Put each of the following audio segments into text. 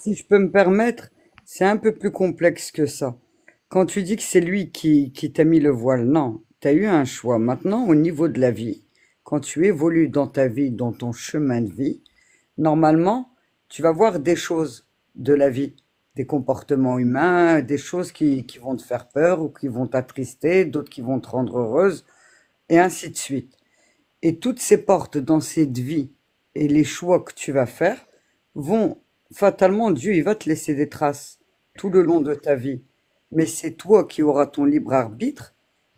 Si je peux me permettre, c'est un peu plus complexe que ça. Quand tu dis que c'est lui qui t'a mis le voile, non, tu as eu un choix. Maintenant, au niveau de la vie, quand tu évolues dans ta vie, dans ton chemin de vie, normalement, tu vas voir des choses de la vie, des comportements humains, des choses qui vont te faire peur ou qui vont t'attrister, d'autres qui vont te rendre heureuse, et ainsi de suite. Et toutes ces portes dans cette vie et les choix que tu vas faire vont, fatalement, Dieu, il va te laisser des traces tout le long de ta vie. Mais c'est toi qui auras ton libre arbitre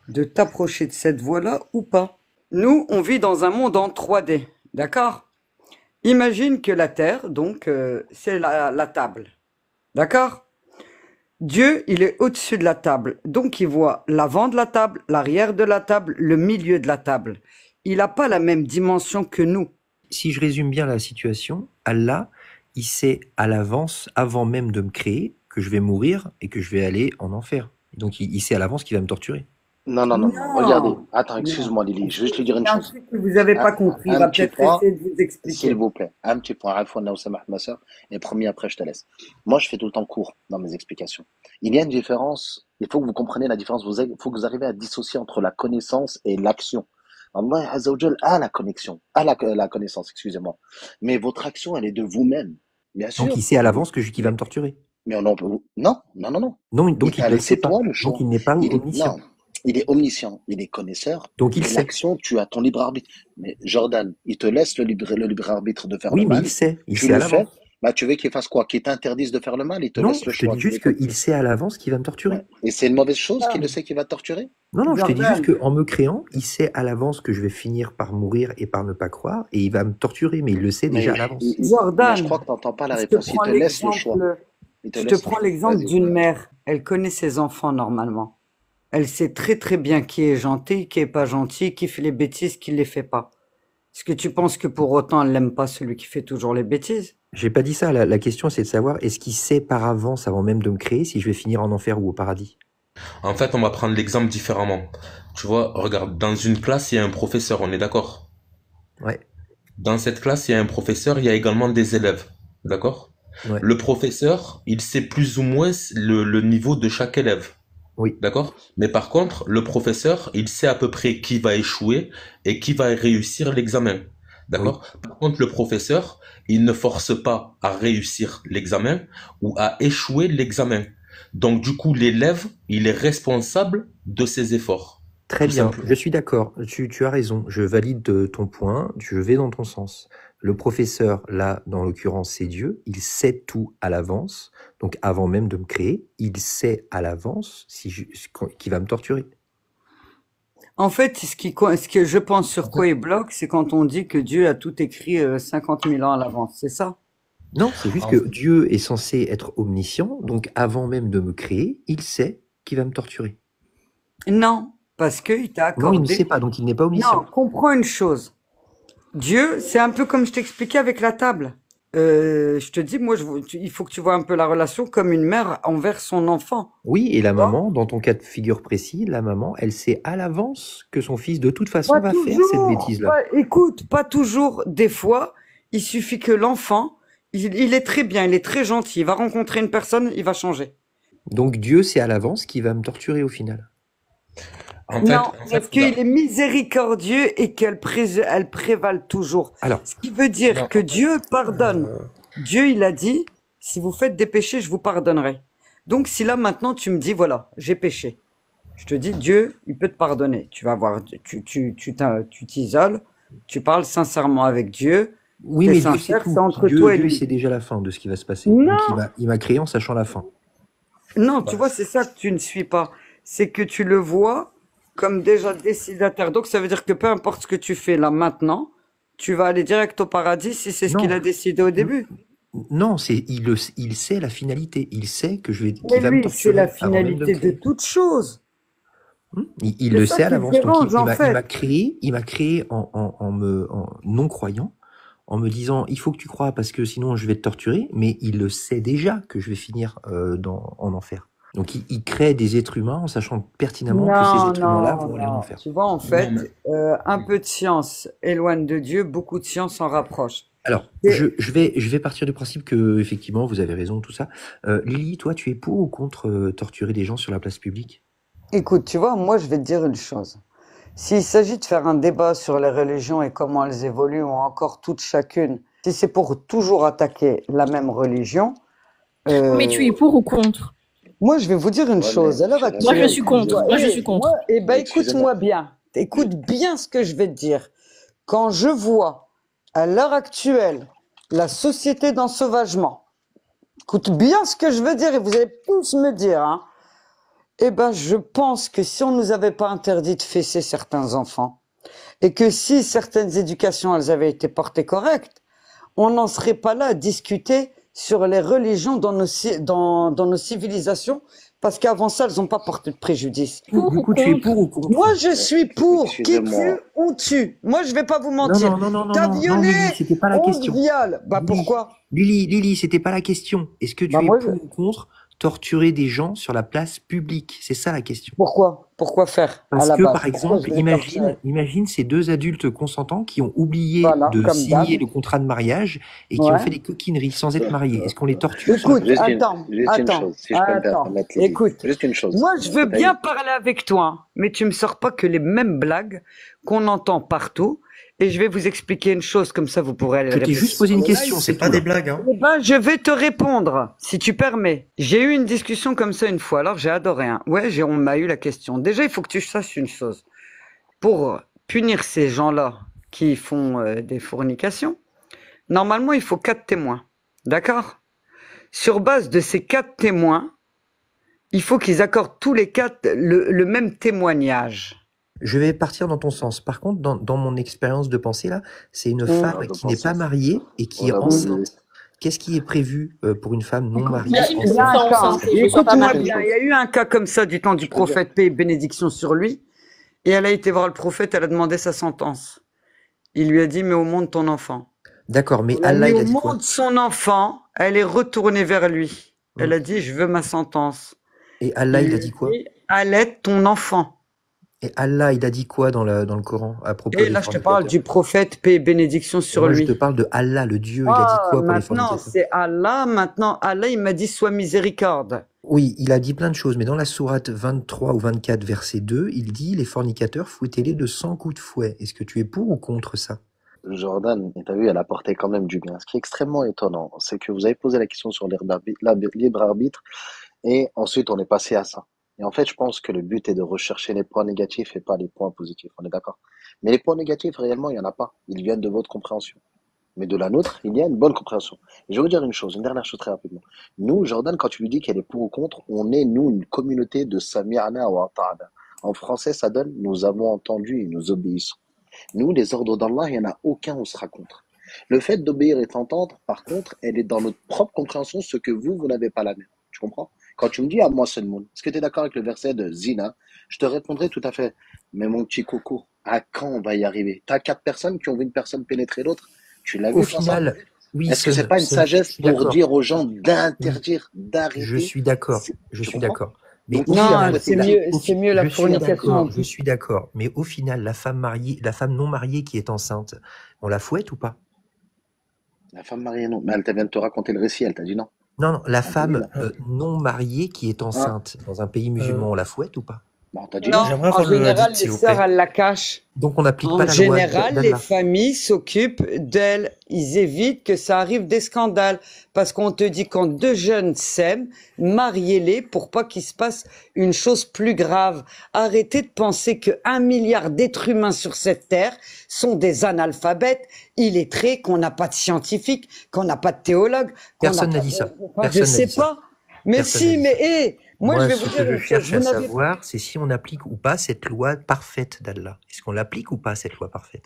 de t'approcher de cette voie-là ou pas. Nous, on vit dans un monde en 3D, d'accord? Imagine que la Terre, donc, c'est la table, d'accord? Dieu, il est au-dessus de la table, donc il voit l'avant de la table, l'arrière de la table, le milieu de la table. Il n'a pas la même dimension que nous. Si je résume bien la situation, Allah, il sait à l'avance, avant même de me créer, que je vais mourir et que je vais aller en enfer. Donc il sait à l'avance qu'il va me torturer. Non, non, non, non. Regardez. Non, Attends, non. excuse-moi, Lily. Je vais juste lui dire Il une y a un chose. truc que vous n'avez Un, pas compris. Il un va petit peut-être point, essayer de vous s'il expliquer. vous plaît. Un petit point. Afwan, ma soeur. Et promis, après, je te laisse. Moi, je fais tout le temps court dans mes explications. Il y a une différence. Il faut que vous compreniez la différence. Il faut que vous arriviez à dissocier entre la connaissance et l'action. Allah Azza wa Jal a la connexion, a la connaissance, excusez-moi. Mais votre action, elle est de vous-même. Bien Donc il sûr. sait à l'avance qu'il va Mais, me torturer. mais on en peut, non, non, non, non. Non, Il donc il t'a ne le sait laissé pas. toi le Donc choix. il n'est pas Non, omniscient. il est omniscient, il est connaisseur, Donc il mais sait. l'action, tu as ton libre arbitre. Mais Jordan, il te laisse le libre arbitre de faire le Oui, mais mal, il tu sait à le fais, l'avance. bah tu veux qu'il fasse quoi? Qu'il t'interdise de faire le mal, il te Non, laisse le je te choix, dis tu veux juste quoi? qu'il sait à l'avance qu'il va me Ouais. torturer. Et c'est une mauvaise chose qu'il le Jordan, sait qu'il va te torturer? Non, non, je te dis juste Jordan, qu'en me créant, il sait à l'avance que je vais finir par mourir et par ne pas croire, et il va me torturer, mais il le sait déjà Mais, à l'avance. mais je Jordan, crois que t'entends pas la je te réponse. Il prends te laisse le choix. l'exemple, Il te je te laisse le prends choix. l'exemple Vas-y. d'une mère. Elle connaît ses enfants normalement. Elle sait très très bien qui est gentil, qui est pas gentil, qui fait les bêtises, qui les fait pas. Est-ce que tu penses que pour autant elle n'aime pas celui qui fait toujours les bêtises? J'ai pas dit ça, la question c'est de savoir, est-ce qu'il sait par avance, avant même de me créer, si je vais finir en enfer ou au paradis? En fait, on va prendre l'exemple différemment. Tu vois, regarde, dans une classe, il y a un professeur, on est d'accord? Ouais, Dans cette classe, il y a un professeur, il y a également des élèves. D'accord? ouais, Le professeur, il sait plus ou moins le niveau de chaque élève. oui, D'accord? Mais par contre, le professeur, il sait à peu près qui va échouer et qui va réussir l'examen. oui. D'accord? Par contre, le professeur, il ne force pas à réussir l'examen ou à échouer l'examen. Donc, du coup, l'élève, il est responsable de ses efforts. Très Tout bien, je simplement. suis d'accord, tu as raison, je valide ton point, je vais dans ton sens. Le professeur, là, dans l'occurrence, c'est Dieu, il sait tout à l'avance, donc avant même de me créer, il sait à l'avance qu'il va me torturer. En fait, ce que je pense sur quoi il bloque, c'est quand on dit que Dieu a tout écrit 50 000 ans à l'avance. C'est ça? Non, c'est juste En que Dieu est censé être omniscient, donc avant même de me créer, il sait qu'il va me torturer. Non, parce qu'il t'a Non, il ne accordé. sait pas, donc il n'est pas Non, omniscient. comprends une chose. Dieu, c'est un peu comme je t'expliquais avec la table. Je te dis, moi, il faut que tu vois un peu la relation comme une mère envers son enfant. Oui, et la Tu vois? maman, dans ton cas de figure précis, la maman, elle sait à l'avance que son fils, de toute façon, Pas va faire cette toujours. bêtise-là. Écoute, pas toujours. Des fois, il suffit que l'enfant, il est très bien, il est très gentil. Il va rencontrer une personne, il va changer. Donc Dieu sait à l'avance qu'il va me torturer au final. en fait, Non, en fait, parce qu'il est miséricordieux et elle prévale toujours. Alors, Ce qui veut dire non, que Dieu pardonne. Dieu, il a dit, si vous faites des péchés, je vous pardonnerai. Donc, si là, maintenant, tu me dis, voilà, j'ai péché. Je te dis, Dieu, il peut te pardonner. Tu vas voir, tu t'isoles, tu parles sincèrement avec Dieu, oui, t'es mais Dieu sait sincère, c'est tout. entre toi et Dieu sait lui. déjà la fin de ce qui va se passer. Donc Non, il m'a créé en sachant la fin. non, tu bah, vois, c'est ça que tu ne suis pas. C'est que tu le vois comme déjà décidateur. Donc, ça veut dire que peu importe ce que tu fais là maintenant, tu vas aller direct au paradis si c'est ce qu'il Non, a décidé au n- début. non, il sait la finalité. Il sait Mais qu'il va me lui, c'est la torturer avant même de me finalité de créer. toute chose. Il C'est le ça sait à qui le l'avance. Donc dérange, en il m'a fait. créé, en non croyant, en me disant il faut que tu crois parce que sinon je vais te torturer. Mais il le sait déjà que je vais finir en enfer. Donc il crée des êtres humains en sachant pertinemment que ces Non, êtres humains-là non, vont aller en non. enfer. Tu vois, en non, mais, fait, un peu de science éloigne de Dieu, beaucoup de science en rapproche. Alors, C'est- je vais partir du principe que, effectivement, vous avez raison, tout ça. Lily, toi, tu es pour ou contre torturer des gens sur la place publique? Écoute, tu vois, moi je vais te dire une chose. S'il s'agit de faire un débat sur les religions et comment elles évoluent, ou encore toutes chacune, si c'est pour toujours attaquer la même religion, Mais tu es pour ou contre? moi je vais vous dire une Ouais, chose. À l'heure mais Moi, je actuelle, suis contre. Moi, je suis contre. eh ben, excusez-moi. écoute-moi bien. Écoute bien ce que je vais te dire. Quand je vois à l'heure actuelle la société d'ensauvagement, écoute bien ce que je veux dire et vous allez tous me dire, hein. Eh ben, je pense que si on nous avait pas interdit de fesser certains enfants et que si certaines éducations elles avaient été portées correctes, on n'en serait pas là à discuter sur les religions dans nos civilisations parce qu'avant ça, elles n'ont pas porté de préjudice. Pour Du ou coup, tu es contre? pour ou contre? Moi, je suis pour. Qui tue, Excusez-moi. on tue. Moi, je vais pas vous Non, mentir. non, non, non, non, T'as non, non, violé, Lily, c'était pas la on te question. viole. Bah Lily, pourquoi? Lily, c'était pas la question. Est-ce que tu Bah es moi, pour ou contre torturer des gens sur la place publique? C'est ça la question. pourquoi? Pourquoi faire à Parce la que, base? par Pourquoi exemple, je vais les torturer? imagine ces deux adultes consentants qui ont oublié Voilà, de comme signer d'hab. le contrat de mariage et qui ont Ouais. fait des coquineries sans être mariés. Est-ce qu'on les torture sur la Écoute, place Juste une, attends, juste une chose, si je peux me attends. permettre, Lily. Écoute, Juste une chose. moi, je veux T'as bien eu- parler avec toi, hein, mais tu me sors pas que les mêmes blagues qu'on entend partout. Et je vais vous expliquer une chose, comme ça vous pourrez aller Je t'ai répéter juste posé une sur le question, live. c'est C'est pas tout des là. blagues, hein. Eh ben, je vais te répondre, si tu permets. J'ai eu une discussion comme ça une fois, alors j'ai adoré, hein. Ouais, on m'a eu la question. Déjà, il faut que tu saches une chose. Pour punir ces gens-là qui font des fornications, normalement, il faut 4 témoins. D'accord? Sur base de ces 4 témoins, il faut qu'ils accordent tous les 4 le même témoignage. Je vais partir dans ton sens. Par contre, dans mon expérience de pensée, là, c'est une Mm. femme Ah, de qui n'est pas pensée. mariée et qui est Voilà, enceinte. Qu'est-ce qui est prévu pour une femme non mariée Imagine que Il y a tu sois un cas, enceinte et que je sois pas écoute-moi mariée. bien, il y a eu un cas comme ça du temps du Je peux dire. prophète, paix et bénédiction sur lui, et elle a été voir le prophète, elle a demandé sa sentence. Il lui a dit, mets au monde ton enfant. D'accord, mais Elle a Allah, mis il au a dit quoi? monde son enfant, elle est retournée vers lui. Elle Mm. a dit, je veux ma sentence. Et Allah, Il il a lui dit a quoi? dit, allaite ton enfant. Et Allah, il a dit quoi dans le Coran à propos Et des là, je te parle fornicateurs? du prophète, paix et bénédiction Et sur moi, je te lui. parle de Allah, le Dieu. Il a dit Ah, quoi pour les maintenant, fornicateurs? c'est Allah. Maintenant, Allah, il m'a dit, sois miséricorde. Oui, il a dit plein de choses, mais dans la sourate 23 ou 24, verset 2, il dit les fornicateurs, fouettez-les de 100 coups de fouet. Est-ce que tu es pour ou contre ça? Jordan, et t'as vu, elle apportait quand même du bien. Ce qui est extrêmement étonnant, c'est que vous avez posé la question sur libre arbitre, et ensuite on est passé à ça. Et en fait, je pense que le but est de rechercher les points négatifs et pas les points positifs. On est d'accord? Mais les points négatifs, réellement, il y en a pas. Ils viennent de votre compréhension. Mais de la nôtre, il y a une bonne compréhension. Et je vais vous dire une chose, une dernière chose très rapidement. Nous, Jordan, quand tu lui dis qu'elle est pour ou contre, on est, nous, une communauté de Sami'ana wa Ata'ana. En français, ça donne, nous avons entendu et nous obéissons. Nous, les ordres d'Allah, il n'y en a aucun, on sera contre. Le fait d'obéir et d'entendre, par contre, elle est dans notre propre compréhension, ce que vous n'avez pas la même. Tu comprends? Quand tu me dis à moi seulement, est-ce que tu es d'accord avec le verset de Zina? Je te répondrai tout à fait. Mais mon petit coco, à quand on va y arriver? T'as 4 personnes qui ont vu une personne pénétrer l'autre. Tu l'as Au vu, toi, ça? final, oui, Est-ce que c'est Son, pas une Son, je sagesse suis pour d'accord. dire aux gens Oui, d'interdire, je d'arrêter? suis d'accord. C'est- Je Tu suis comprends? d'accord. Mais Donc, au si la Non, final, faute c'est est là, mieux, c'est mieux la je suis fornication. d'accord, je suis d'accord. Mais au final, la femme mariée, la femme non mariée qui est enceinte, on la fouette ou pas? la femme mariée, non. Mais elle vient de te raconter le récit, elle t'a dit non. Non, non, la Elle t'a dit femme non. non mariée qui est enceinte dans un pays musulman, on la fouette ou pas? Bon, on t'a dit non. Non, J'aimerais en avoir le général, hadith, les s'il vous sœurs, plaît. elles la cachent. Donc on n'applique En pas la loi général, les d'Allah. familles s'occupent d'elles. Ils évitent que ça arrive des scandales. Parce qu'on te dit quand deux jeunes s'aiment, mariez-les pour pas qu'il se passe une chose plus grave. Arrêtez de penser que 1 milliard d'êtres humains sur cette terre sont des analphabètes, illettrés, qu'on n'a pas de scientifiques, qu'on n'a pas de théologues, qu'on n'a Personne n'a pas dit de... ça. Enfin, je Personne n'a sais dit ça. pas. Mais Personne si, n'a dit mais ça. hé, moi je Moi, vais ce vous que dire je une chose. cherche Vous à n'avez savoir, c'est si on applique ou pas cette loi parfaite d'Allah. Est-ce qu'on l'applique ou pas, cette loi parfaite?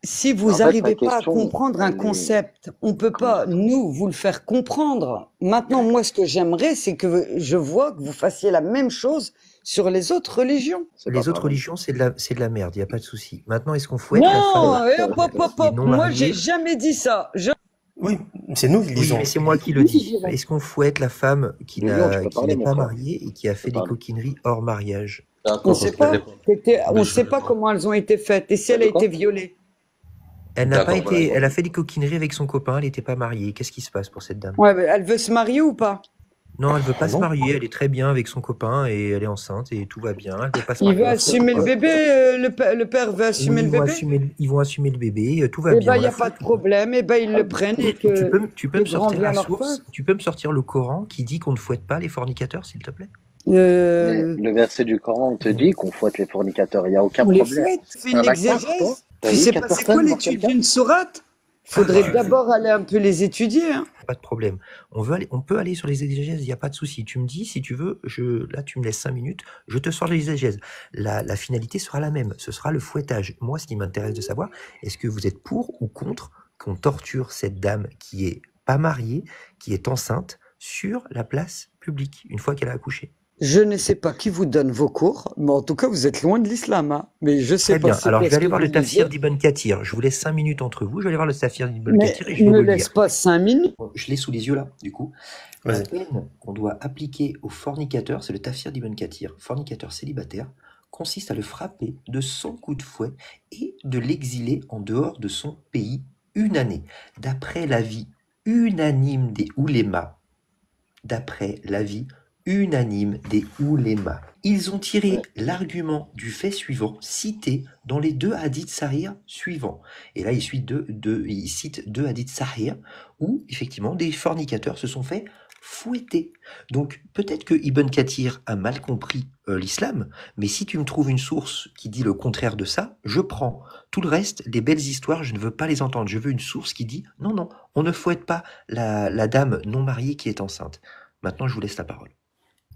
Si En vous fait, ta n'arrivez pas à question, comprendre un elle est... concept, on peut Comment pas, dire? nous, vous le faire comprendre. Maintenant, moi, ce que j'aimerais, c'est que je vois que vous fassiez la même chose sur les autres religions. C'est pas Les autres pareil. religions, c'est de la merde, il n'y a pas de souci. Maintenant, est-ce qu'on fouette la Non, femme hop, hop, hop, qui est hop. non Moi, j'ai mariée? jamais dit ça. Oui, c'est nous qui le Oui, disons. mais c'est moi qui le dis. Est-ce qu'on fouette la femme qui Julien, tu peux n'est parler, mon pas frère. mariée et qui a Tu fait peux des parler. coquineries hors mariage? On D'accord, sait je vais pas. répondre. On Mais je sait vais pas répondre. comment elles ont été faites. Et si T'as elle a dit quoi? été violée? Elle n'a pas D'accord, voilà. été, elle a fait des coquineries avec son copain, elle n'était pas mariée. Qu'est-ce qui se passe pour cette dame? Ouais, mais elle veut se marier ou pas? Non, elle veut pas se Non. marier, elle est très bien avec son copain et elle est enceinte et tout va bien. Elle veut pas se Il veut marier. assumer le bébé, le père veut assumer Oui, le bébé? ils vont assumer le bébé, tout va Eh bien. ben, il n'y La a pas de fille- problème. Eh ben, ils le prennent et tu que peux le me grand sortir vient la leur source, face. tu peux me sortir le Coran qui dit qu'on ne fouette pas les fornicateurs, s'il te plaît? Mais Euh, le verset du Coran te dit qu'on fouette les fornicateurs, il n'y a aucun on les problème. fouette. Fais Il y une en a 4, toi? exégèse. T'as Tu vu sais 4 pas c'est quoi personnes, voir l'étude quelqu'un? d'une sourate? Faudrait d'abord aller un peu les étudier. Hein. Pas de problème. On peut aller sur les exégèses, il n'y a pas de souci. Tu me dis, si tu veux, là, tu me laisses 5 minutes, je te sors les exégèses. La finalité sera la même, ce sera le fouettage. Moi, ce qui m'intéresse de savoir, est-ce que vous êtes pour ou contre qu'on torture cette dame qui est pas mariée, qui est enceinte, sur la place publique, une fois qu'elle a accouché? Je ne sais pas qui vous donne vos cours, mais en tout cas, vous êtes loin de l'islam. Hein. Mais je sais Très pas bien. c'est Alors, quoi je vais ce aller que voir vous le tafsir lisez. d'Ibn Kathir. Je vous laisse 5 minutes entre vous. Je vais aller voir le tafsir d'Ibn Mais Kathir et je vais ne vous le laisse lire. pas 5 minutes. Je l'ai sous les yeux là, du coup. La Vas-y. peine qu'on doit appliquer au fornicateur, c'est le tafsir d'Ibn Kathir, fornicateur célibataire, consiste à le frapper de 100 coups de fouet et de l'exiler en dehors de son pays une année. D'après l'avis unanime des oulémas, d'après l'avis unanime des oulémas. Ils ont tiré l'argument du fait suivant cité dans les 2 hadiths sahih suivants. Et là, il cite 2 hadiths sahih où, effectivement, des fornicateurs se sont fait fouetter. Donc, peut-être que Ibn Kathir a mal compris l'islam, mais si tu me trouves une source qui dit le contraire de ça, je prends. Tout le reste, les belles histoires, je ne veux pas les entendre. Je veux une source qui dit non, non, on ne fouette pas la dame non mariée qui est enceinte. Maintenant, je vous laisse la parole.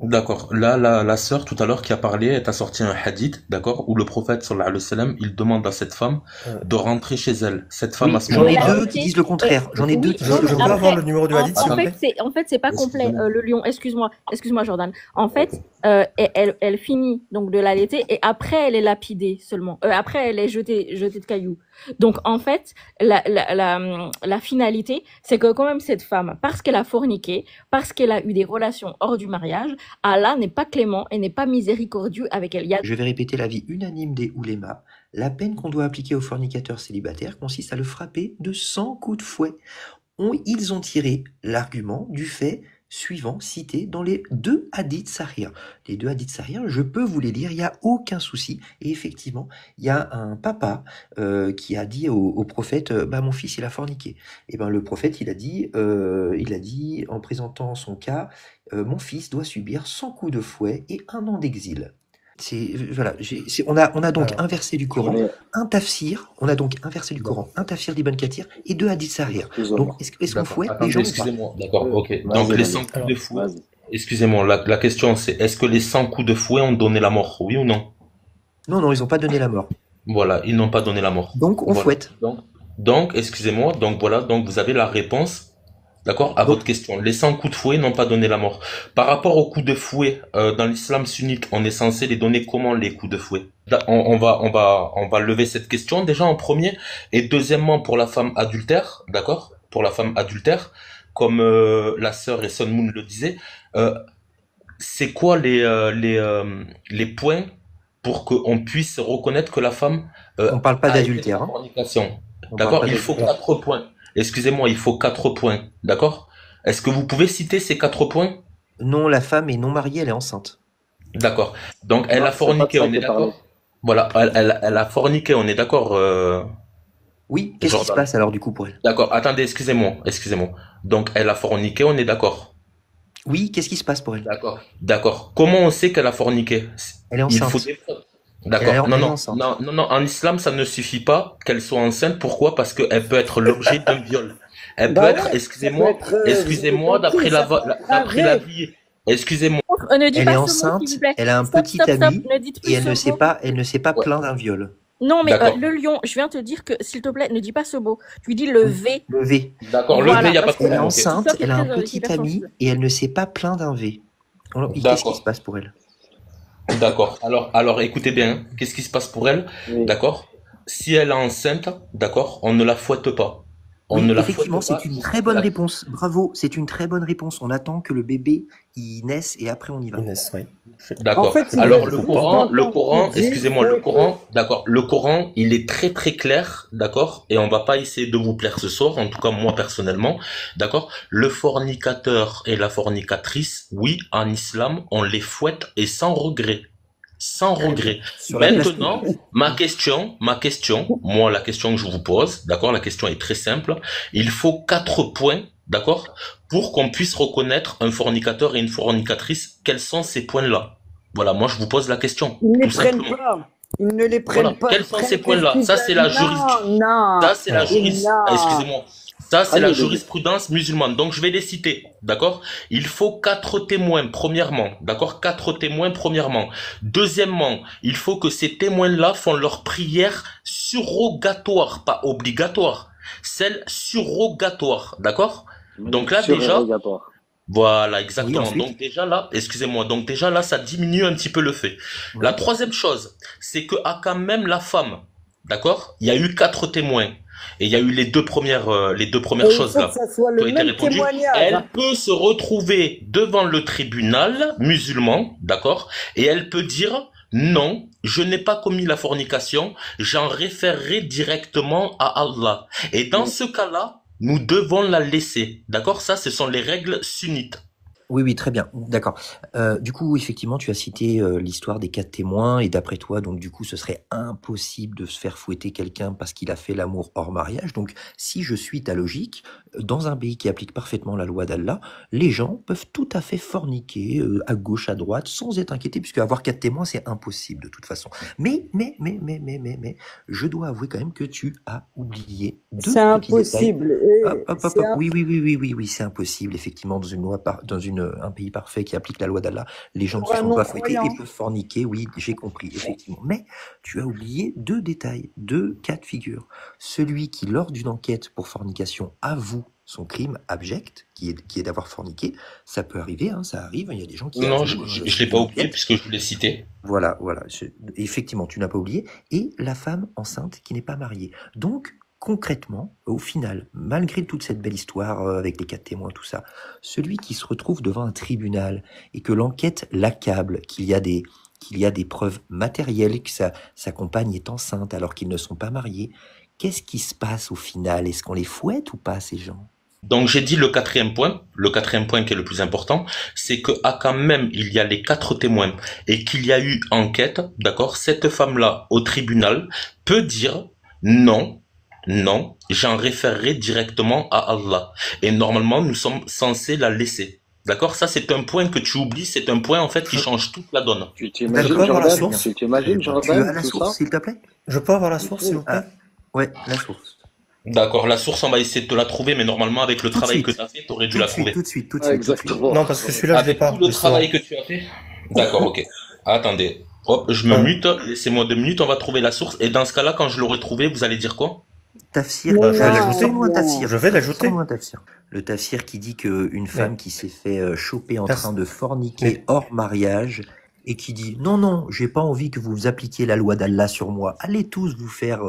D'accord. Là, la sœur, tout à l'heure, qui a parlé, elle t'a sorti un hadith, d'accord, où le prophète, sallallahu alayhi wa sallam, il demande à cette femme de rentrer chez elle. Cette femme, Oui, à ce j'en ai Mais la moment-là, deux vérité, qui disent le contraire. J'en ai deux oui, qui Je, disent non, le mais je peux contraire. avoir après, le numéro du hadith, s'il vous plaît? en fait, c'est pas complet, excusez-moi. le lion. Excuse-moi, Jordan. En fait, elle finit donc de l'allaiter et après, elle est lapidée seulement. Après, elle est jetée de cailloux. Donc, en fait, la finalité, c'est que quand même cette femme, parce qu'elle a forniqué, parce qu'elle a eu des relations hors du mariage, Allah n'est pas clément et n'est pas miséricordieux avec elle. Il y a Je vais répéter l'avis unanime des oulémas. La peine qu'on doit appliquer aux fornicateurs célibataires consiste à le frapper de 100 coups de fouet. Ils ont tiré l'argument du fait suivant cité dans les 2 hadiths sahih. Les 2 hadiths sahih, je peux vous les lire, il n'y a aucun souci. Et effectivement, il y a un papa qui a dit au prophète, bah mon fils il a forniqué. Et ben le prophète il a dit en présentant son cas, mon fils doit subir 100 coups de fouet et 1 an d'exil. Voilà, on a donc Alors, un verset du Je Coran, voulais... un tafsir, on a donc un verset du Coran, un tafsir d'Ibn Kathir et 2 hadiths sahih. Excuse-moi. Donc, est-ce qu'on D'accord. fouette les Attendez, gens ou pas? excusez-moi. D'accord, ok. Vas-y, Donc, les vas-y. 100 coups alors, de fouet, Vas-y. excusez-moi, la question c'est, est-ce que les 100 coups de fouet ont donné la mort? Oui ou non? Non, non, ils n'ont pas donné la mort. Voilà, ils n'ont pas donné la mort. Donc, on Voilà. fouette. Donc, excusez-moi, donc voilà, donc vous avez la réponse, d'accord, à Donc- votre question. Les 100 coups de fouet n'ont pas donné la mort. Par rapport aux coups de fouet, dans l'islam sunnite, on est censé les donner comment, les coups de fouet? On va lever cette question déjà en premier, et deuxièmement pour la femme adultère, d'accord? Pour la femme adultère, comme la sœur Son Moon le disait, c'est quoi les points pour qu'on puisse reconnaître que la femme On parle pas a été d'adultère. en Hein. fornication? On parle D'accord? pas Il faut d'adultère. 4 points. Excusez-moi, il faut 4 points. D'accord? Est-ce que vous pouvez citer ces 4 points? Non, la femme est non mariée, elle est enceinte. D'accord. Donc, elle Non, a c'est pas de forniqué, ça on que est je parlais. d'accord? Voilà, elle a forniqué, on est d'accord, Oui, qu'est-ce qui se Jordan. passe alors du coup pour elle? D'accord, attendez, excusez-moi. Donc, elle a forniqué, on est d'accord? Oui, qu'est-ce qui se passe pour elle? D'accord. Comment on sait qu'elle a forniqué? Elle est Il enceinte. faut des preuves. Elle D'accord. est Non, non, enceinte. non, en islam, ça ne suffit pas qu'elle soit enceinte. Pourquoi? Parce qu'elle peut être l'objet d'un viol. Elle peut Bah être, ouais, excusez-moi, ça peut être, excusez-moi, vous avez compris, d'après arrête. l'avis, excusez-moi. Ne dis Elle pas est ce mot, enceinte, s'il vous plaît. elle a un Stop, petit stop, stop. ami Ne dites plus et elle ce ne s'est mot. pas Ouais. plaint d'un viol. Non, mais D'accord. le lion, je viens te dire que, s'il te plaît, ne dis pas ce mot. Tu dis le V. Le V. D'accord, le Voilà, V, il n'y a pas parce de que Elle est problème, ok. enceinte, Stop, elle a un hyper petit ami sensible. et elle ne s'est pas plaint d'un V. Alors, qu'est-ce qui D'accord. se passe pour elle? D'accord. Alors, écoutez bien, hein. Qu'est-ce qui se passe pour elle? Oui. D'accord. Si elle est enceinte, d'accord, on ne la fouette pas. On Oui, ne la effectivement, fouette pas. c'est une très bonne réponse. Bravo, c'est une très bonne réponse. On attend que le bébé il naisse et après on y va. Inès, oui. En D'accord. fait, ils Alors veulent le juste Pourtant, Coran, t'entendre te dire, excusez-moi, le fouetter. Coran, d'accord. Le Coran, il est très très clair, d'accord. Et on va pas essayer de vous plaire ce soir, en tout cas moi personnellement, d'accord. Le fornicateur et la fornicatrice, oui, en islam, on les fouette et sans regret, sans Très bien. regret. Sur la place Maintenant, publique. ma question, moi la question que je vous pose, d'accord. La question est très simple. Il faut 4 points, d'accord, pour qu'on puisse reconnaître un fornicateur et une fornicatrice. Quels sont ces points-là? Voilà, moi je vous pose la question, Ils ne les tout prennent simplement. pas. Ils ne les Voilà, prennent pas. quels Ils sont ces prennent qu'est-ce points-là? qu'ils Ça c'est la aiment. Non, ça c'est la alors, non. excusez-moi. Ça c'est la Allez, bébé. jurisprudence musulmane. Donc je vais les citer, d'accord? Il faut 4 témoins premièrement, d'accord? 4 témoins premièrement. Deuxièmement, il faut que ces témoins-là font leur prière surrogatoire, pas obligatoire. Celle surrogatoire, d'accord? Donc là déjà, Surrogatoire. voilà, Oui, exactement. ensuite. Donc déjà là, excusez-moi, donc déjà là, ça diminue un petit peu le fait. La Oui. troisième chose, c'est que à quand même la femme, d'accord? Il y a eu 4 témoins et il y a eu les deux premières Et il choses faut que là ça soit qui le ont été même répondues. témoignage. Elle peut se retrouver devant le tribunal musulman, d'accord? Et elle peut dire non, je n'ai pas commis la fornication, j'en référerai directement à Allah. Et dans ce cas-là, nous devons la laisser. D'accord? Ça, ce sont les règles sunnites. Oui, oui, très bien. D'accord. Du coup, effectivement, tu as cité l'histoire des 4 témoins et d'après toi, donc du coup, ce serait impossible de se faire fouetter quelqu'un parce qu'il a fait l'amour hors mariage. Donc, si je suis ta logique, dans un pays qui applique parfaitement la loi d'Allah, les gens peuvent tout à fait forniquer à gauche, à droite, sans être inquiétés, puisque avoir 4 témoins, c'est impossible de toute façon. Mais, je dois avouer quand même que tu as oublié deux C'est petits détails. impossible. Et Hop, hop, hop, c'est hop. Oui, c'est impossible, effectivement, dans une loi, un pays parfait qui applique la loi d'Allah, les gens ne pour se un font pas fouetter non-croyant. et peuvent forniquer, oui, j'ai compris, effectivement. Mais tu as oublié deux détails, deux cas de figure. Celui qui, lors d'une enquête pour fornication, avoue son crime abject, qui est d'avoir forniqué, ça peut arriver, hein, ça arrive, il y a des gens qui Non, avouent je sur l'ai une pas oublié enquête. puisque je vous l'ai cité. Voilà, effectivement, tu n'as pas oublié. Et la femme enceinte qui n'est pas mariée. Donc, concrètement, au final, malgré toute cette belle histoire avec les 4 témoins, tout ça, celui qui se retrouve devant un tribunal et que l'enquête l'accable, qu'il y a des preuves matérielles, que sa compagne est enceinte alors qu'ils ne sont pas mariés, qu'est-ce qui se passe au final? Est-ce qu'on les fouette ou pas, ces gens? Donc j'ai dit le quatrième point qui est le plus important, c'est que à quand même il y a les 4 témoins et qu'il y a eu enquête, d'accord? Cette femme-là au tribunal peut dire non, non, j'en référerai directement à Allah. Et normalement nous sommes censés la laisser. D'accord? Ça c'est un point que tu oublies, c'est un point en fait qui Je, change toute la donne. Tu je t'imagines, peux avoir la Jordan? source? Tu t'imagines, tu as Jordan, la tout source, ça? s'il te plaît? Je peux avoir la Il source, s'il vous faut. plaît? Ouais, la source. D'accord, la source on va essayer de te la trouver, mais normalement avec le Tout de travail que suite. tu as fait, tu aurais dû Tout la de suite, trouver. tout de suite, tout de Ah, suite, tout de suite. exactement. Non, parce que celui-là, je l'ai Avec pas, tout le justement. travail que tu as fait. D'accord, ok. Attendez. Hop, je me Ouais. mute. Laissez-moi 2 minutes, on va trouver la source. Et dans ce cas-là, quand je l'aurai trouvé, vous allez dire quoi? Tafsir, Mais Bah, je vais non, l'ajouter. sors-nous un non. tafsir. Je vais l'ajouter. Sors-nous un tafsir. Le tafsir qui dit qu'une femme Mais, qui s'est fait choper en pers- train de forniquer mais, hors mariage et qui dit non, non, j'ai pas envie que vous appliquiez la loi d'Allah sur moi. Allez tous vous faire.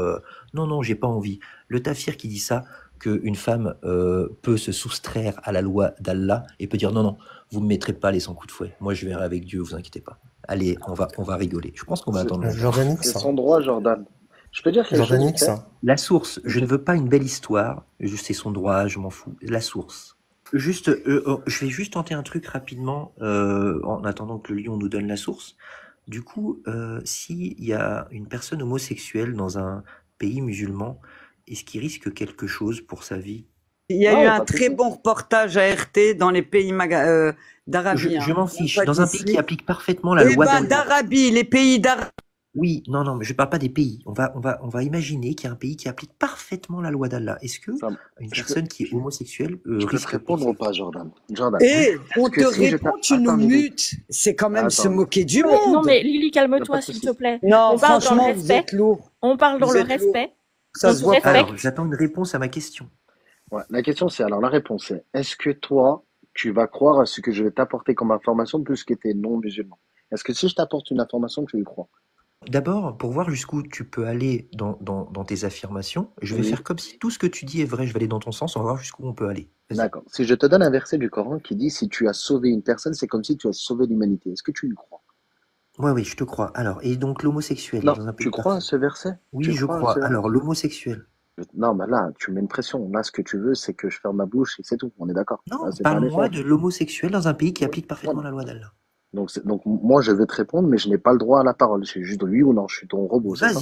Non, non, j'ai pas envie. Le tafsir qui dit ça, qu'une femme peut se soustraire à la loi d'Allah et peut dire non, non, vous me mettrez pas les 100 coups de fouet. Moi, je verrai avec Dieu, vous inquiétez pas. Allez, on va rigoler. Je pense qu'on va C'est attendre longtemps. Jordanix, c'est son droit, Jordan. Je peux dire quelque chose, Jordanix, frère? La source, je ne veux pas une belle histoire, c'est son droit, je m'en fous. La source. Juste, je vais juste tenter un truc rapidement en attendant que le lion nous donne la source. Du coup, s'il y a une personne homosexuelle dans un pays musulman, est-ce qu'il risque quelque chose pour sa vie? Il y a eu Non, un pas de très souci. bon reportage à RT dans les pays d'Arabie. Je m'en fiche. Pas Dans un pays d'ici. qui applique parfaitement la Eh loi ben, d'Allah. d'Arabie, les pays d'Arabie. Oui, non, non, mais je parle pas des pays. On va imaginer qu'il y a un pays qui applique parfaitement la loi d'Allah. Est-ce que Ça- une je peux, personne qui est homosexuelle je peux te risque répondre ou pas, Jordan? Jordan, Eh, est-ce on que te si je répond, t'a- tu nous Attends, Lily. mutes. C'est quand même se Attends. moquer du Non, monde. mais Lily, Y a pas calme-toi, de s'il souci. te plaît. Non, On parle dans le franchement, vous respect. êtes lourd. On parle dans Vous le êtes lourd. respect. Ça On se se voit pas. respecte. Alors, j'attends une réponse à ma question. Ouais, la question c'est, alors la réponse est, est-ce que toi, tu vas croire à ce que je vais t'apporter comme information puisque tu es non musulman? Est-ce que si je t'apporte une information, tu y crois? D'abord, pour voir jusqu'où tu peux aller dans tes affirmations, je vais Oui, faire comme si tout ce que tu dis est vrai, je vais aller dans ton sens, on va voir jusqu'où on peut aller. Vas-y. d'accord. Si je te donne un verset du Coran qui dit si tu as sauvé une personne, c'est comme si tu as sauvé l'humanité. Est-ce que tu y crois? Ouais, oui, je te crois. Alors, et donc l'homosexuel Non, dans un tu pays crois à parfait. ce verset? Oui, Tu je crois à crois. ce Alors, l'homosexuel. Non, mais là, tu mets une pression. Là, ce que tu veux, c'est que je ferme ma bouche et c'est tout. On est d'accord. Là, Non, c'est pas un parle-moi échange. de l'homosexuel dans un pays qui applique parfaitement Voilà. la loi d'Allah. Donc, moi, je vais te répondre, mais je n'ai pas le droit à la parole. C'est juste oui ou non. Je suis ton robot, c'est ça?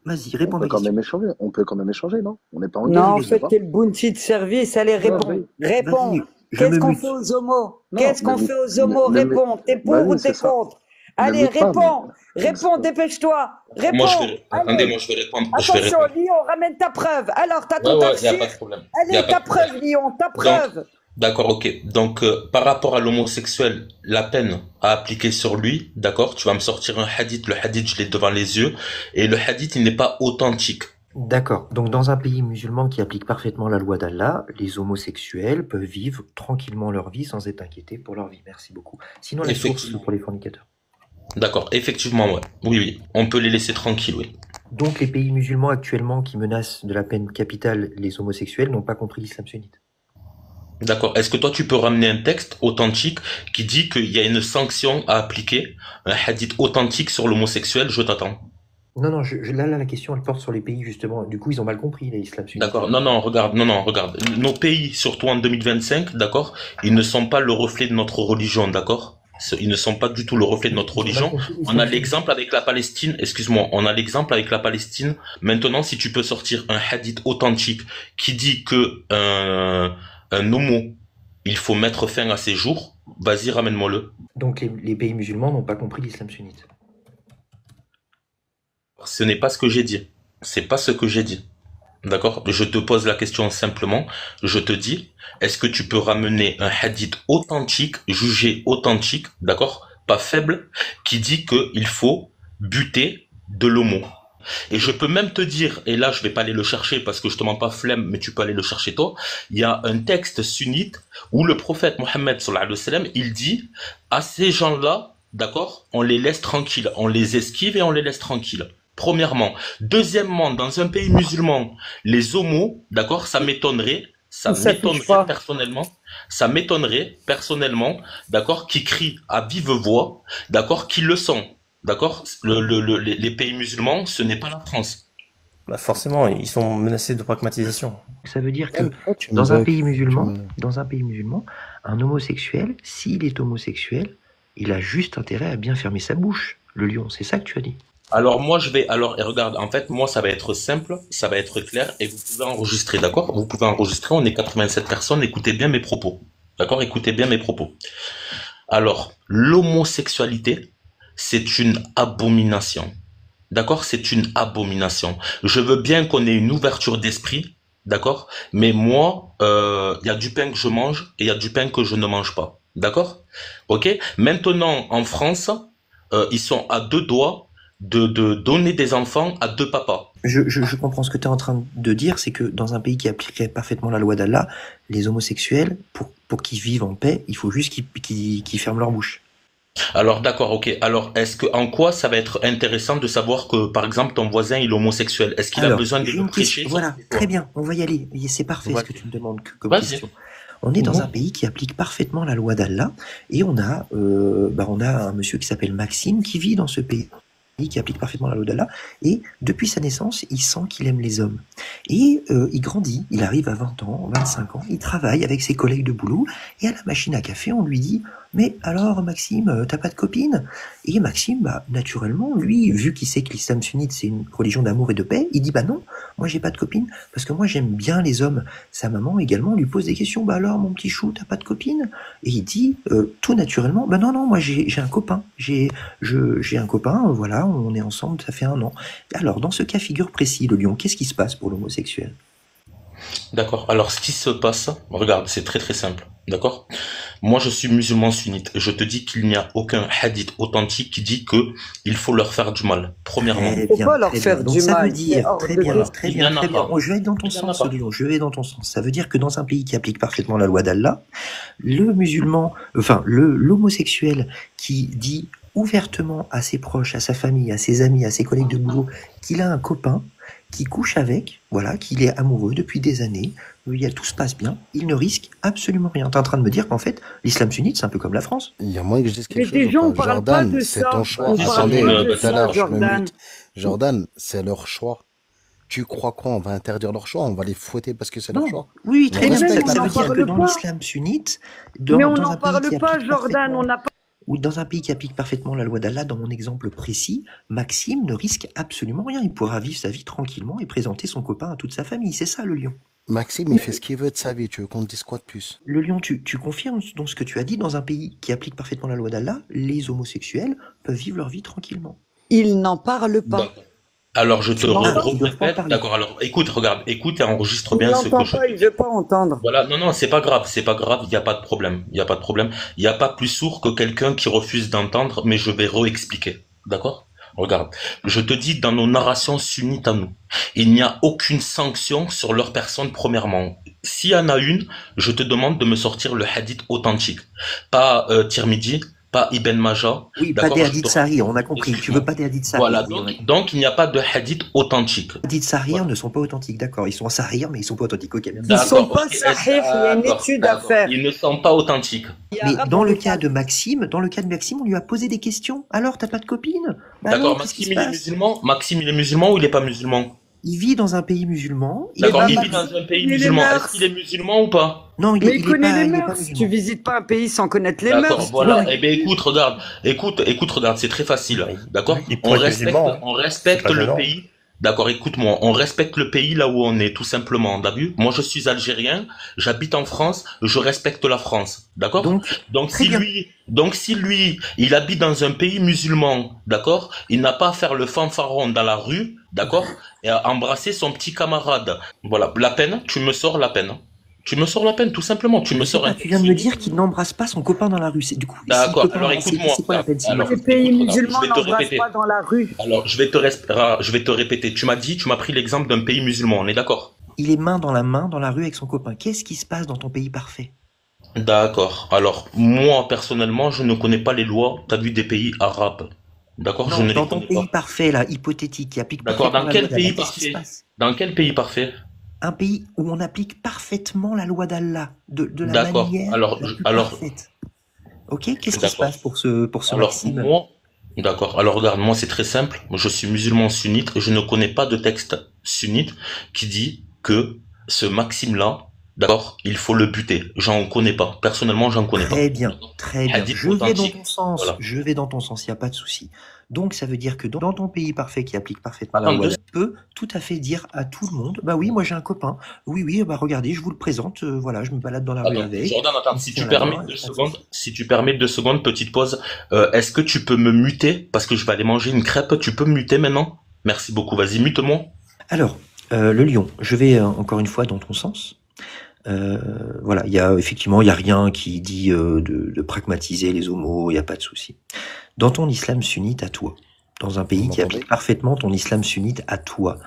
Vas-y, On réponds à peut ma quand question. même échanger. On peut quand même échanger, non? On n'est pas en Non, guerre, en je sais fait, pas. t'es le bounty de service. Allez, Non, réponds. Réponds. Vas-y, je Qu'est-ce me qu'on mute. fait aux homos? non, Qu'est-ce qu'on fait aux homos? Réponds. T'es pour ou vas-y, c'est t'es ça. contre? Ne Allez, mute pas. réponds. Réponds, dépêche-toi. Moi, je Réponds. vais, attendez, Allez. moi, je vais répondre. Attention, Lyon, ramène ta preuve. Alors, t'as Ouais, ton ouais, il n'y a tafsir. pas de problème. Y a Allez, pas ta de problème. preuve, Lyon, ta Donc, preuve. d'accord, ok. Donc, par rapport à l'homosexuel, la peine à appliquer sur lui, d'accord, tu vas me sortir un hadith. Le hadith, je l'ai devant les yeux. Et le hadith, il n'est pas authentique. D'accord. Donc, dans un pays musulman qui applique parfaitement la loi d'Allah, les homosexuels peuvent vivre tranquillement leur vie sans être inquiétés pour leur vie. Merci beaucoup. Sinon, la source Effectivement. pour les fornicateurs. D'accord, effectivement, ouais. Oui, oui. On peut les laisser tranquilles, oui. Donc, les pays musulmans actuellement qui menacent de la peine capitale les homosexuels n'ont pas compris l'islam sunnite. D'accord. Est-ce que toi, tu peux ramener un texte authentique qui dit qu'il y a une sanction à appliquer, un hadith authentique sur l'homosexuel? Je t'attends. Non, là, la question, elle porte sur les pays, justement. Du coup, ils ont mal compris, l'islam sunnite. D'accord. Non, regarde. Nos pays, surtout en 2025, d'accord, ils ne sont pas le reflet de notre religion, d'accord? Ils ne sont pas du tout le reflet de notre Ils ont mal religion. compris On l'islam a sunnite. l'exemple avec la Palestine, excuse-moi, on a l'exemple avec la Palestine. Maintenant, si tu peux sortir un hadith authentique qui dit que un homo, il faut mettre fin à ses jours, vas-y, ramène-moi-le. Donc, les pays musulmans n'ont pas compris l'islam sunnite. Ce n'est pas ce que j'ai dit. C'est pas ce que j'ai dit. D'accord? Je te pose la question simplement. Je te dis, est-ce que tu peux ramener un hadith authentique, jugé authentique, d'accord? Pas faible, qui dit qu'il faut buter de l'homo. Et je peux même te dire, et là je vais pas aller le chercher parce que je te mens pas flemme, mais tu peux aller le chercher toi, il y a un texte sunnite où le prophète Mohammed sallallahu alayhi wa sallam, il dit à ces gens-là, d'accord, on les laisse tranquilles, on les esquive et on les laisse tranquilles. Premièrement. Deuxièmement, dans un pays musulman, les homos, d'accord, ça m'étonnerait personnellement, d'accord, qui crient à vive voix, d'accord, qui le sont. D'accord? Les pays musulmans, ce n'est pas la France. Bah forcément, ils sont menacés de pragmatisation. Ça veut dire que Tu me dans un bugs, pays tu musulman, me- un homosexuel, s'il est homosexuel, il a juste intérêt à bien fermer sa bouche, le lion. C'est ça que tu as dit. Alors et regarde, en fait, moi, ça va être simple, ça va être clair, et vous pouvez enregistrer, d'accord? Vous pouvez enregistrer, on est 87 personnes, écoutez bien mes propos. D'accord? Écoutez bien mes propos. Alors, l'homosexualité, c'est une abomination. D'accord? C'est une abomination. Je veux bien qu'on ait une ouverture d'esprit, d'accord? Mais moi, il y a du pain que je mange et il y a du pain que je ne mange pas. D'accord? Ok? Maintenant, en France, ils sont à deux doigts de donner des enfants à deux papas. Je comprends ce que tu es en train de dire, c'est que dans un pays qui appliquerait parfaitement la loi d'Allah, les homosexuels, pour qu'ils vivent en paix, il faut juste qu'ils ferment leur bouche. Alors d'accord, ok. Alors en quoi ça va être intéressant de savoir que par exemple ton voisin il est homosexuel? Est-ce qu'il a besoin de j'ai le une prêcher? question. Voilà, très bien, on va y aller. Et c'est parfait Voilà. ce que tu me demandes comme Vas-y. question. On est dans un pays qui applique parfaitement la loi d'Allah et on a un monsieur qui s'appelle Maxime qui vit dans ce pays qui applique parfaitement la loi d'Allah et depuis sa naissance, il sent qu'il aime les hommes. Et il grandit, il arrive à 20 ans, 25 ans, il travaille avec ses collègues de boulot et à la machine à café, on lui dit « Mais alors Maxime, t'as pas de copine ?» Et Maxime, naturellement, lui, vu qu'il sait que l'islam sunnite c'est une religion d'amour et de paix, il dit « Bah non, moi j'ai pas de copine parce que moi j'aime bien les hommes. » Sa maman également lui pose des questions « Bah alors mon petit chou, t'as pas de copine ?» Et il dit tout naturellement « Bah non, moi j'ai un copain, j'ai un copain, voilà, on est ensemble, ça fait 1 an. » Alors dans ce cas figure précis, le lion, qu'est-ce qui se passe pour l'homosexuel? D'accord. Alors, ce qui se passe, regarde, c'est très très simple. D'accord? Moi, je suis musulman sunnite et je te dis qu'il n'y a aucun hadith authentique qui dit que il faut leur faire du mal. Premièrement. Très Faut bien, pas leur très faire bien. Donc du ça veut mal. dire, C'est hors très de bien, question. très Il y bien, en a très bien. pas. Oh, je vais dans ton Il y en a sens, pas. Léon, je vais dans ton sens. Ça veut dire que dans un pays qui applique parfaitement la loi d'Allah, le musulman, enfin, l'homosexuel qui dit ouvertement à ses proches, à sa famille, à ses amis, à ses collègues de boulot, qu'il a un copain qui couche avec, voilà, qu'il est amoureux depuis des années, tout se passe bien, il ne risque absolument rien. Tu es en train de me dire qu'en fait, l'islam sunnite, c'est un peu comme la France. Il y a moyen que je dise Mais quelque chose déjà, ou on pas? parle pas Jordan, de c'est ça. ton choix. On Ils parle sont Attendez, pas de tout à ça, l'heure, je me Jordan. mute. Jordan, c'est leur choix. Tu crois quoi? On va interdire leur choix? On va les fouetter parce que c'est leur Non, choix? oui, On très bien, respecte ça la veut dire que parle dans pas. l'islam sunnite, Mais on dans n'en un pays parle qui pas, applique Jordan. parfaitement, On n'a pas. ou dans un pays qui applique parfaitement la loi d'Allah, dans mon exemple précis, Maxime ne risque absolument rien. Il pourra vivre sa vie tranquillement et présenter son copain à toute sa famille. C'est ça le lion. Maxime, il fait ce qu'il veut de sa vie. Tu veux qu'on te dise quoi de plus? Le lion, tu confirmes donc ce que tu as dit, dans un pays qui applique parfaitement la loi d'Allah, les homosexuels peuvent vivre leur vie tranquillement. Il n'en parle pas. D'accord. Alors, je te Non, ils doivent pas en répète. parler. D'accord. Alors, écoute, regarde, écoute et enregistre Il bien ce que n'entend je pas, te il dis. veut pas entendre. Voilà, non, non, c'est pas grave, il n'y a pas de problème, il n'y a pas de problème. Il n'y a pas plus sourd que quelqu'un qui refuse d'entendre, mais je vais réexpliquer, d'accord? Regarde, je te dis dans nos narrations sunnites à nous, il n'y a aucune sanction sur leur personne premièrement. S'il y en a une, je te demande de me sortir le hadith authentique, pas Tirmidhi, pas Ibn Majah, Oui, pas d'accord? des Je hadiths te- sahih, on a compris. Tu veux pas des hadiths sahih. Voilà, Oui, on a compris. donc il n'y a pas de hadith authentique. Les hadiths sahih Voilà. ne sont pas authentiques, d'accord. Ils sont sahih, mais ils sont pas authentiques. Ok, merci. Ils sont D'accord, pas ok, sahih, il y a une d'accord, étude à d'accord. faire. Ils ne sont pas authentiques. Il y a Mais arabe dans le avec cas un- de Maxime, on lui a posé des questions. Alors, t'as pas de copine? Bah D'accord, alors, qu'est-ce qui Maxime, se il est passe? musulman? Maxime, il est musulman ou il n'est pas musulman? Il vit dans un pays musulman. D'accord, ben, il vit Maxime, dans un pays il est les musulman. mœurs. Est-ce qu'il est musulman ou pas? Non, Mais il il est connaît les pas mœurs. Tu musulman. visites pas un pays sans connaître les D'accord, mœurs. voilà. Non, Eh bien, écoute, regarde. Écoute, regarde, c'est très facile. Mais D'accord? il On pourrait être respecte, musulman, hein. on C'est respecte pas le gênant. pays. D'accord, écoute-moi. On respecte le pays là où on est, tout simplement. T'as vu? Moi, je suis algérien. J'habite en France. Je respecte la France. D'accord? Donc, très bien. Donc si lui, il habite dans un pays musulman, d'accord, il n'a pas à faire le fanfaron dans la rue, d'accord, et à embrasser son petit camarade. Voilà, la peine, tu me sors la peine. Tu me sors la peine, tout simplement. Tu me sors un Tu viens de me dire qu'il n'embrasse pas son copain dans la rue. Du coup, D'accord, s'il peut pas alors l'embrasser, écoute-moi. c'est quoi la peine? Alors, Les pays écoute, regarde, musulmans je vais te n'embrassent répéter. pas dans la rue. Alors, je vais te répéter. Tu m'as pris l'exemple d'un pays musulman, on est d'accord? Il est main dans la rue avec son copain. Qu'est-ce qui se passe dans ton pays parfait? D'accord. Alors, moi, personnellement, je ne connais pas les lois, t'as vu, des pays arabes. D'accord? Je Non, ne les dans ton connais pays pas. parfait, là, hypothétique, qui applique D'accord, parfaitement dans la quel loi d'Allah, pays qu'est-ce qui se parfait? passe? Dans quel pays parfait? Un pays où on applique parfaitement la loi d'Allah, de la D'accord. manière Alors, la plus alors, parfaite. Ok, qu'est-ce qui se d'accord. passe pour ce Alors, Maxime? moi, d'accord. Alors, regarde, moi, c'est très simple. Je suis musulman sunnite et je ne connais pas de texte sunnite qui dit que ce Maxime-là, d'accord, il faut le buter. J'en connais pas. Personnellement, j'en connais pas. Très bien, très bien. Hadith Je vais dans authentique. ton sens, Voilà. je vais dans ton sens, il n'y a pas de souci. Donc ça veut dire que dans ton pays parfait qui applique parfaitement la Attends, loi, deux- tu peux tout à fait dire à tout le monde, bah oui, moi j'ai un copain, oui, bah regardez, je vous le présente, voilà, je me balade dans la rue Attends, avec. Jordan, attends, on si se tu tient la permets main, 2 y a pas de secondes, souci. si tu permets 2 secondes, petite pause, est-ce que tu peux me muter? Parce que je vais aller manger une crêpe. Tu peux me muter maintenant? Merci beaucoup. Vas-y, mute-moi. Alors, le lion, je vais encore une fois dans ton sens. Voilà, il y a rien qui dit de pragmatiser les homos, il n'y a pas de souci. Dans ton islam sunnite à toi, dans un pays Vous qui m'entendez? applique parfaitement ton islam sunnite à toi,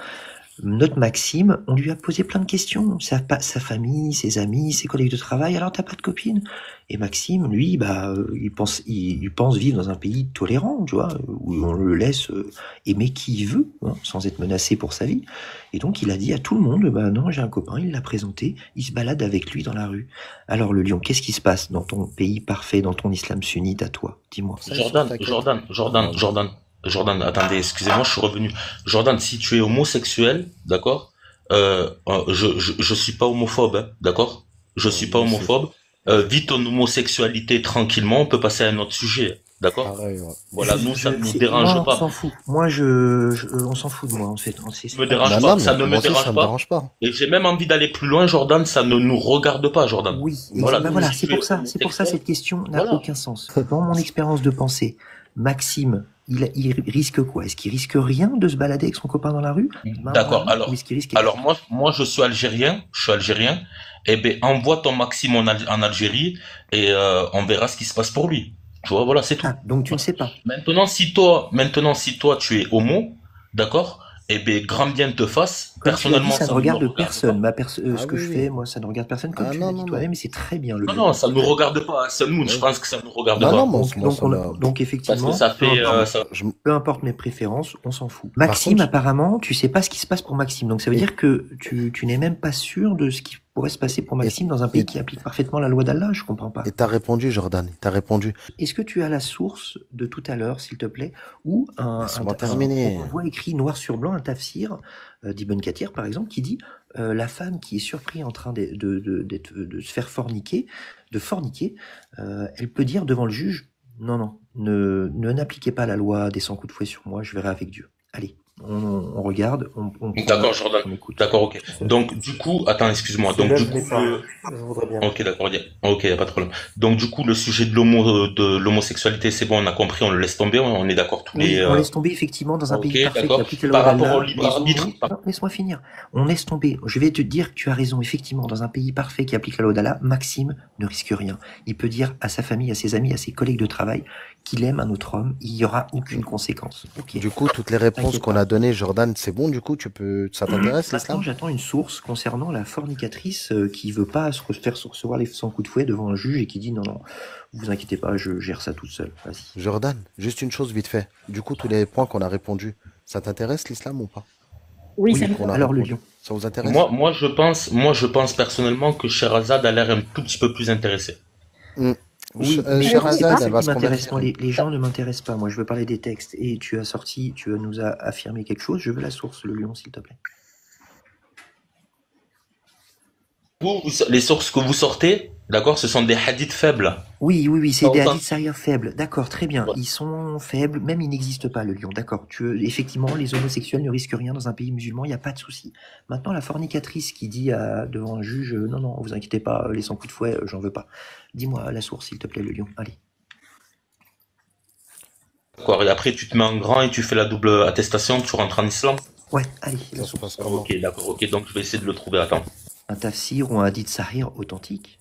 notre Maxime, on lui a posé plein de questions, sa famille, ses amis, ses collègues de travail, alors t'as pas de copine? Et Maxime, lui, il pense vivre dans un pays tolérant, tu vois, où on le laisse aimer qui il veut, hein, sans être menacé pour sa vie. Et donc il a dit à tout le monde, bah non, j'ai un copain, il l'a présenté, il se balade avec lui dans la rue. Alors le lion, qu'est-ce qui se passe dans ton pays parfait, dans ton islam sunnite à toi? Dis-moi. Ça, sur ta quête. Jordan, attendez, excusez-moi, je suis revenu. Jordan, si tu es homosexuel, d'accord, je suis pas homophobe, hein, d'accord? Je suis pas Moi aussi. homophobe. Vis ton homosexualité tranquillement, on peut passer à un autre sujet, d'accord? Pareil, ouais. Voilà, nous, ça ne nous Moi, dérange on pas. s'en fout. On s'en fout de moi, en fait. Ça me dérange Bah pas, non, ça mais ne moi me aussi, dérange ça me pas. dérange pas. Et j'ai même envie d'aller plus loin, Jordan, ça ne nous regarde pas, Jordan. Oui, Voilà, bah donc, voilà, si c'est tu es pour ça homosexuel, cette question n'a voilà. aucun sens. Dans mon expérience de pensée, Maxime, il risque quoi? Est-ce qu'il risque rien de se balader avec son copain dans la rue? D'accord, alors, Ou est-ce qu'il risque Alors moi je suis algérien, eh ben envoie ton Maxime en Algérie et on verra ce qui se passe pour lui. Tu vois, voilà, c'est tout. Ah, donc tu ne sais pas. Maintenant si toi tu es homo, eh ben grand bien te fasse Comme tu l'as dit, Personnellement, ça ne ça ne me regarde regarde personne. pas. Ce Ah que oui, je oui. fais, moi, ça ne regarde personne. Comme Ah tu l'as non, dit non, non. toi-même, et c'est très bien le Non, lion. non, ça ne nous regarde pas. Nous, je Oui. pense que ça ne nous regarde Non, non, pas. moi, Donc, moi, donc, ça me... donc Parce que effectivement, ça peu fait, importe, ça... je- peu importe mes préférences, on s'en fout. Par Maxime, contre, apparemment, tu sais pas ce qui se passe pour Maxime. Donc ça veut et, dire que tu n'es même pas sûr de ce qui pourrait se passer pour et, Maxime dans un pays et, qui applique parfaitement la loi d'Allah. Je comprends pas. et t'as répondu, Jordan, t'as répondu. Est-ce que tu as la source de tout à l'heure, s'il te plaît, ou Laisse-moi terminer. on voit écrit noir sur blanc un tafsir d'Ibn Kathir, par exemple, qui dit la femme qui est surprise en train de se faire forniquer, elle peut dire devant le juge, non, n'appliquez pas la loi des 100 coups de fouet sur moi, je verrai avec Dieu. Allez, on regarde, on prend D'accord, note, Jordan. on écoute. D'accord, ok. Donc, du coup, attends, excuse-moi. Donc, Celui-là, du je l'ai coup, pas. Je voudrais bien. ok, d'accord, ok, y a pas de problème. Donc, du coup, le sujet de l'homosexualité, c'est bon, on a compris, on le laisse tomber, on est d'accord tous Oui, les, on laisse tomber effectivement dans un ok, pays parfait qui d'accord. applique la loi Par rapport d'Allah. au libre Les arbitre, homos... Non, laisse-moi finir. On laisse tomber. Je vais te dire que tu as raison. Effectivement, dans un pays parfait qui applique la loi d'Allah, Maxime ne risque rien. Il peut dire à sa famille, à ses amis, à ses collègues de travail qu'il aime un autre homme. Il n'y aura aucune conséquence. Ok. Du coup, toutes les réponses T'inquiète qu'on pas. a données, Jordan, c'est bon, du coup, ça t'intéresse, Maintenant, l'islam? j'attends une source concernant la fornicatrice qui veut pas se faire recevoir les 100 coups de fouet devant un juge et qui dit non, vous inquiétez pas, je gère ça toute seule. Vas-y. Jordan, juste une chose vite fait. Du coup, tous les points qu'on a répondus, ça t'intéresse, l'islam ou pas? Oui, ça Oui, me Qu'on a alors le répondu. lion. Ça vous intéresse? moi, je pense personnellement que Sherazade a l'air un tout petit peu plus intéressé. Oui, mais c'est Sherazade, pas elle va qui se m'intéresse. convertir. Moi, les gens ne m'intéressent pas. Moi, je veux parler des textes. Et tu nous as affirmé quelque chose. Je veux la source, le lion, s'il te plaît. Les sources que vous sortez, d'accord, ce sont des hadiths faibles. Oui, c'est Pas des autant. hadiths sahih faibles. D'accord, très bien. Voilà. Ils sont faibles, même ils n'existent pas, le lion. D'accord. Effectivement, les homosexuels ne risquent rien dans un pays musulman, il n'y a pas de souci. Maintenant, la fornicatrice qui dit devant un juge, non, vous inquiétez pas, les 100 coups de fouet, j'en veux pas. Dis-moi la source, s'il te plaît, le lion. Allez. D'accord. Et après, tu te mets en grand et tu fais la double attestation, tu rentres en islam. Ouais, allez, la Ça se source. passe comment? Ok, d'accord, ok, donc je vais essayer de le trouver, attends. Un tafsir ou un hadith sahih authentique.